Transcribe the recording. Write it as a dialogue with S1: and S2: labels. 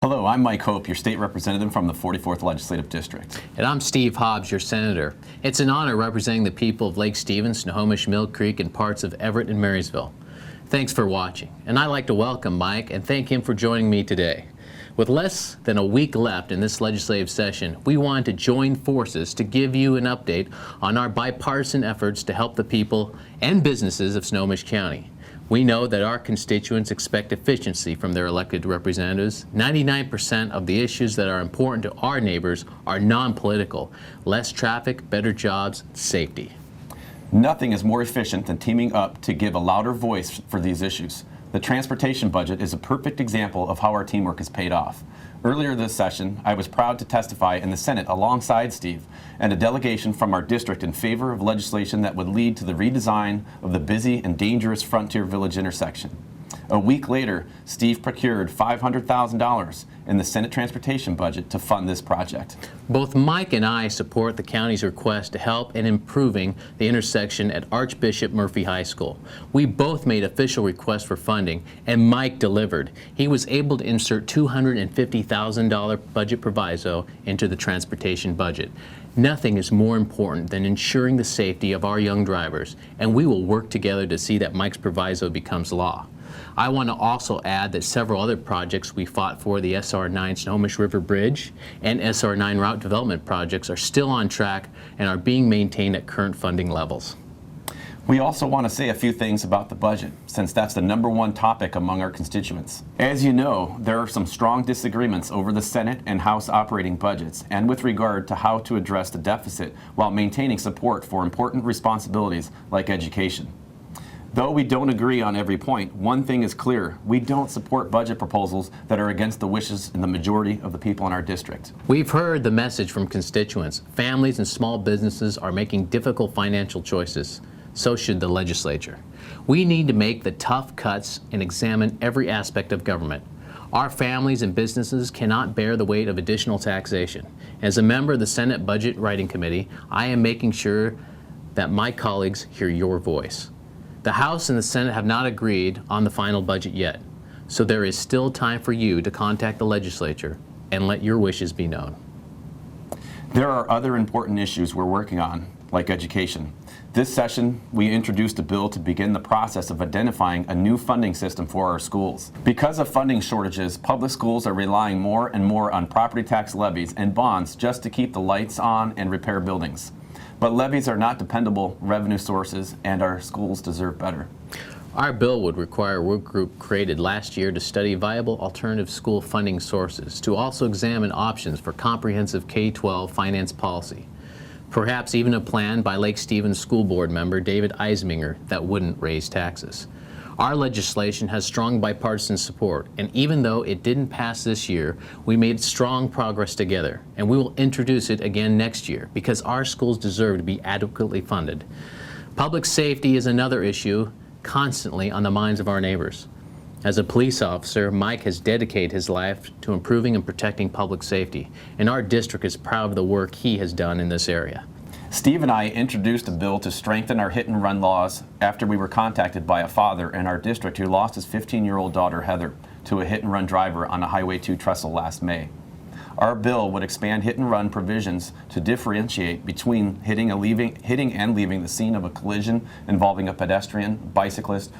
S1: Hello, I'm Mike Hope, your state representative from the 44th Legislative District.
S2: And I'm Steve Hobbs, your senator. It's an honor representing the people of Lake Stevens, Snohomish, Mill Creek, and parts of Everett and Marysville. Thanks for watching. And I'd like to welcome Mike and thank him for joining me today. With less than a week left in this legislative session, we wanted to join forces to give you an update on our bipartisan efforts to help the people and businesses of Snohomish County. We know that our constituents expect efficiency from their elected representatives. 99% of the issues that are important to our neighbors are non-political. Less traffic, better jobs, safety.
S1: Nothing is more efficient than teaming up to give a louder voice for these issues. The transportation budget is a perfect example of how our teamwork has paid off. Earlier this session, I was proud to testify in the Senate alongside Steve and a delegation from our district in favor of legislation that would lead to the redesign of the busy and dangerous Frontier Village intersection. A week later, Steve procured $500,000 in the Senate transportation budget to fund this project.
S2: Both Mike and I support the county's request to help in improving the intersection at Archbishop Murphy High School. We both made official requests for funding, and Mike delivered. He was able to insert $250,000 budget proviso into the transportation budget. Nothing is more important than ensuring the safety of our young drivers, and we will work together to see that Mike's proviso becomes law. I want to also add that several other projects we fought for, the SR9 Snohomish River Bridge and SR9 route development projects, are still on track and are being maintained at current funding levels.
S1: We also want to say a few things about the budget, since that's the #1 topic among our constituents. As you know, there are some strong disagreements over the Senate and House operating budgets and with regard to how to address the deficit while maintaining support for important responsibilities like education. Though we don't agree on every point, one thing is clear: we don't support budget proposals that are against the wishes of the majority of the people in our district.
S2: We've heard the message from constituents. Families and small businesses are making difficult financial choices. So should the legislature. We need to make the tough cuts and examine every aspect of government. Our families and businesses cannot bear the weight of additional taxation. As a member of the Senate Budget Writing Committee, I am making sure that my colleagues hear your voice. The House and the Senate have not agreed on the final budget yet, so there is still time for you to contact the legislature and let your wishes be known.
S1: There are other important issues we're working on, like education. This session, we introduced a bill to begin the process of identifying a new funding system for our schools. Because of funding shortages, public schools are relying more and more on property tax levies and bonds just to keep the lights on and repair buildings. But levies are not dependable revenue sources, and our schools deserve better.
S2: Our bill would require a work group created last year to study viable alternative school funding sources, to also examine options for comprehensive K-12 finance policy. Perhaps even a plan by Lake Stevens School Board member David Eisminger that wouldn't raise taxes. Our legislation has strong bipartisan support, and even though it didn't pass this year, we made strong progress together, and we will introduce it again next year because our schools deserve to be adequately funded. Public safety is another issue constantly on the minds of our neighbors. As a police officer, Mike has dedicated his life to improving and protecting public safety, and our district is proud of the work he has done in this area.
S1: Steve and I introduced a bill to strengthen our hit-and-run laws after we were contacted by a father in our district who lost his 15-year-old daughter, Heather, to a hit-and-run driver on a Highway 2 trestle last May. Our bill would expand hit-and-run provisions to differentiate between hitting and leaving the scene of a collision involving a pedestrian, bicyclist,